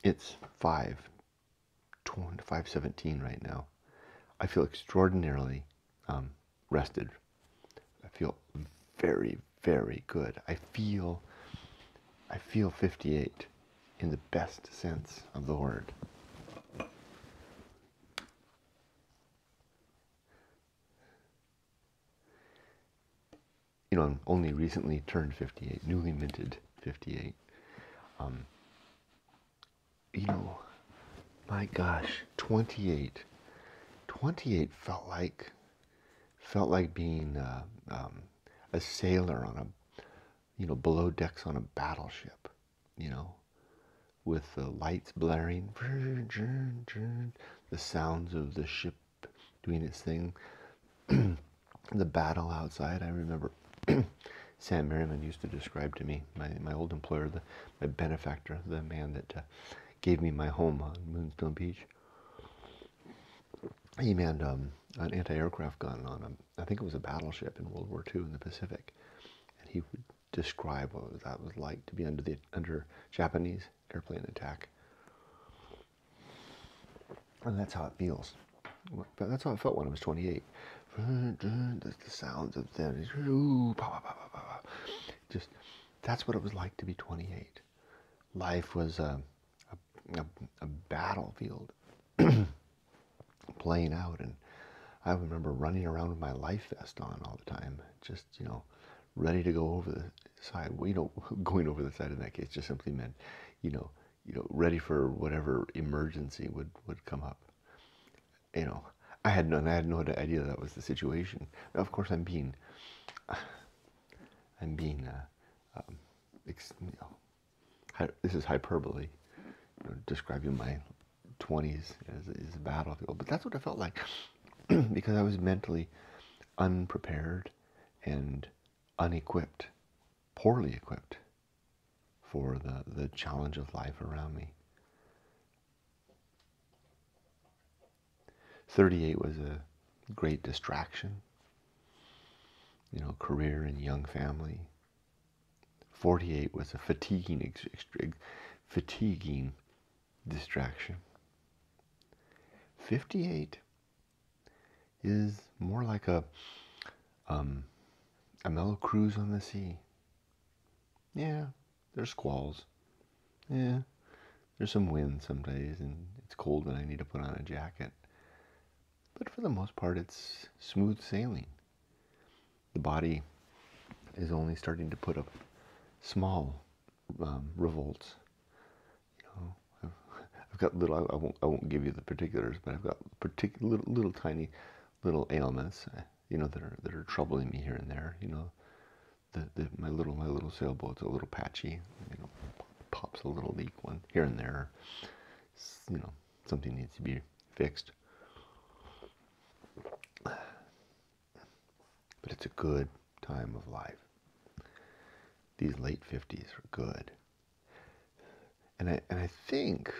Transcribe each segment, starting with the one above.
It's 5:17 right now. I feel extraordinarily rested. I feel very, very good. I feel 58 in the best sense of the word. You know, I'm only recently turned 58, newly minted 58. You know, my gosh, 28. 28 felt like being a sailor on a, below decks on a battleship, you know, with the lights blaring, the sounds of the ship doing its thing, the battle outside. I remember Sam Merriman used to describe to me, my old employer, my benefactor, the man that gave me my home on Moonstone Beach. He manned an anti-aircraft gun on I think it was a battleship in World War II in the Pacific, and he would describe what that was like to be under Japanese airplane attack. And that's how it feels. But that's how it felt when I was 28. The sounds of them, just that's what it was like to be 28. Life was a battlefield playing out, and I remember running around with my life vest on all the time, just ready to go over the side. Well, going over the side in that case just simply meant, ready for whatever emergency would come up. I had no idea that was the situation. Now, of course, I'm being, this is hyperbole, describing my 20s as a battlefield, but that's what it felt like, because I was mentally unprepared and unequipped, poorly equipped for the challenge of life around me. 38 was a great distraction, career and young family. 48 was a fatiguing distraction. 58 is more like a mellow cruise on the sea. Yeah, there's squalls. Yeah, there's some wind some days, and it's cold and I need to put on a jacket. But for the most part, it's smooth sailing. The body is only starting to put up small revolts. I've got little. I won't give you the particulars, but I've got little tiny ailments. That are troubling me here and there. My little sailboat's a little patchy. Pops a little leak one here and there. Something needs to be fixed. But it's a good time of life. These late 50s are good. And I think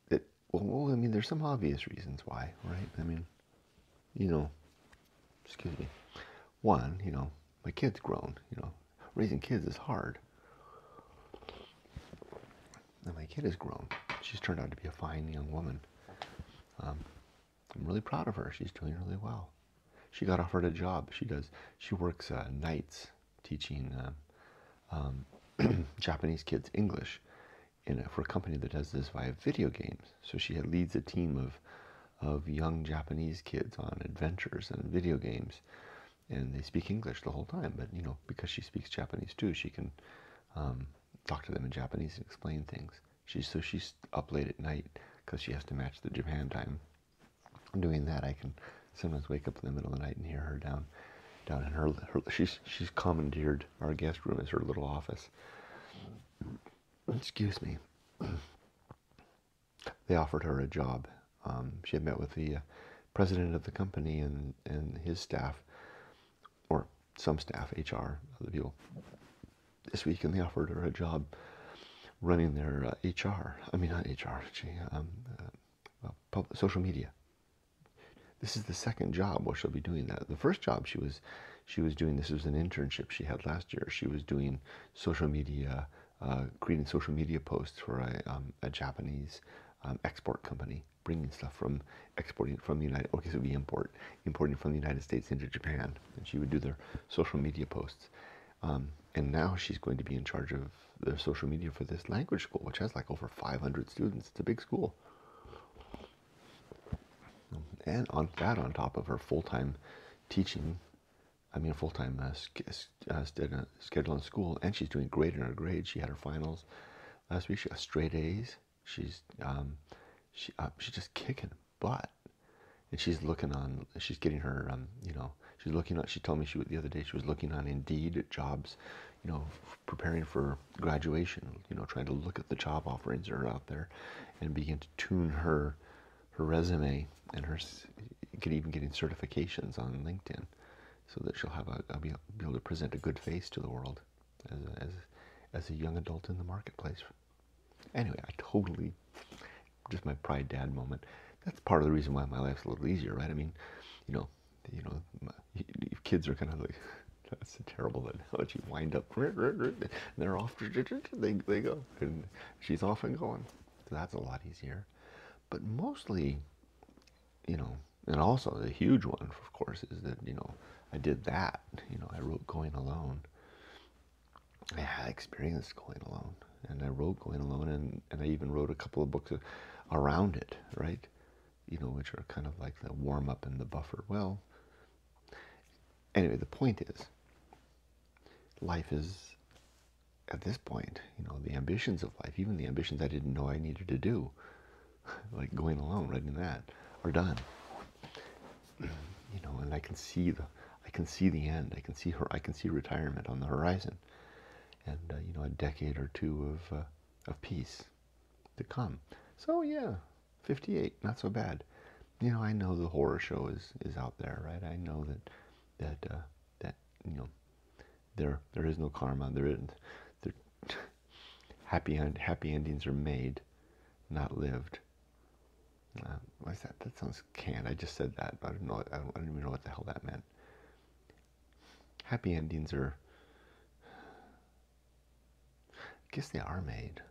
that, well, I mean, there's some obvious reasons why, right? I mean, excuse me. One, my kid's grown, raising kids is hard. And my kid has grown. She's turned out to be a fine young woman. I'm really proud of her. She's doing really well. She got offered a job. She works nights teaching Japanese kids English for a company that does this via video games. So she leads a team of young Japanese kids on adventures and video games, and they speak English the whole time. But because she speaks Japanese too, she can talk to them in Japanese and explain things. She's up late at night because she has to match the Japan time. Doing that, I can sometimes wake up in the middle of the night and hear her down in her she's commandeered our guest room as her little office. Excuse me. They offered her a job. She had met with the president of the company and his staff, or some staff, HR, other people, this week, and they offered her a job running their HR. I mean, not HR, social media. This is the second job where she'll be doing that. The first job she was doing, this was an internship she had last year. She was doing social media creating social media posts for a Japanese export company, bringing stuff from exporting from the United. Okay, so it would be importing from the United States into Japan, and she would do their social media posts. And now she's going to be in charge of the social media for this language school, which has like over 500 students. It's a big school. And on top of her full-time teaching, full-time schedule in school, and she's doing great in her grades. She had her finals last week. She got straight A's. She's just kicking butt, and she's getting her, she's looking at. She told me the other day she was looking on Indeed at jobs, preparing for graduation. Trying to look at the job offerings that are out there, and begin to tune her resume and even getting certifications on LinkedIn, so that she'll be able to present a good face to the world as a young adult in the marketplace. Anyway, just my pride dad moment. That's part of the reason why my life's a little easier, right? Kids are kind of like, that's terrible that you wind up, and they're off, they go, and she's off and going. So that's a lot easier. But mostly, and also the huge one, of course, is that, I did that. I wrote Going Alone. I had experience going alone, and I wrote Going Alone, and I even wrote a couple of books around it, right? Which are kind of like the warm up and the buffer. Well, anyway, the point is, life is, at this point, the ambitions of life, even the ambitions I didn't know I needed to do, like Going Alone, writing that, are done. And I can see the end. I can see retirement on the horizon, and a decade or two of peace to come. So yeah, 58, not so bad. I know the horror show is out there, right? I know that there is no karma. There isn't. Happy endings are made, not lived. What's that? That sounds canned. I just said that. I don't know. I don't even know what the hell that meant. Happy endings are, I guess they are made.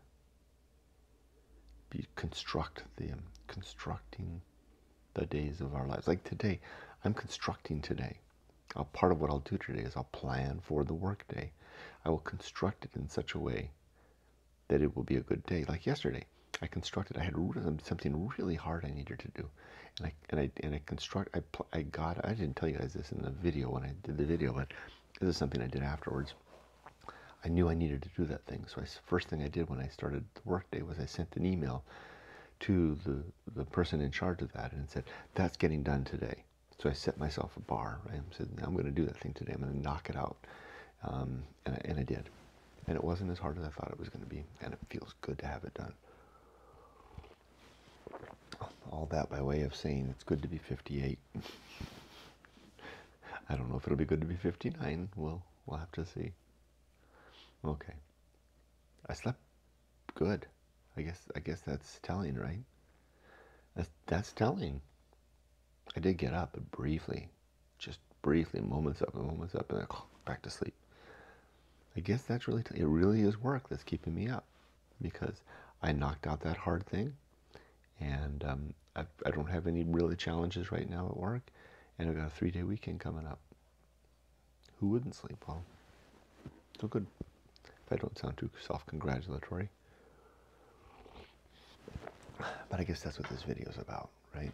Constructing the days of our lives. Like today, I'm constructing today. Part of what I'll do today is I'll plan for the workday. I will construct it in such a way that it will be a good day. Like yesterday, I had something really hard I needed to do, and I didn't tell you guys this in the video when I did the video, but this is something I did afterwards. I knew I needed to do that thing, so first thing I did when I started the workday was I sent an email to the person in charge of that and said, that's getting done today. So I set myself a bar, right? I said, I'm going to do that thing today. I'm going to knock it out, and I did. And it wasn't as hard as I thought it was going to be, and it feels good to have it done. All that by way of saying it's good to be 58. I don't know if it'll be good to be 59. We'll have to see. Okay. I slept good. I guess that's telling, right? That's telling. I did get up briefly, just briefly, moments up, and then back to sleep. I guess that's really, it really is work that's keeping me up, because I knocked out that hard thing, and I don't have any really challenges right now at work, and I've got a 3-day weekend coming up. Who wouldn't sleep well? So good. If I don't sound too self-congratulatory. But I guess that's what this video is about, right?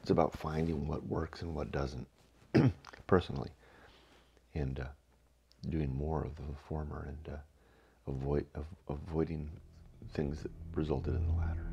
It's about finding what works and what doesn't, personally, and doing more of the former, and avoiding things that resulted in the latter.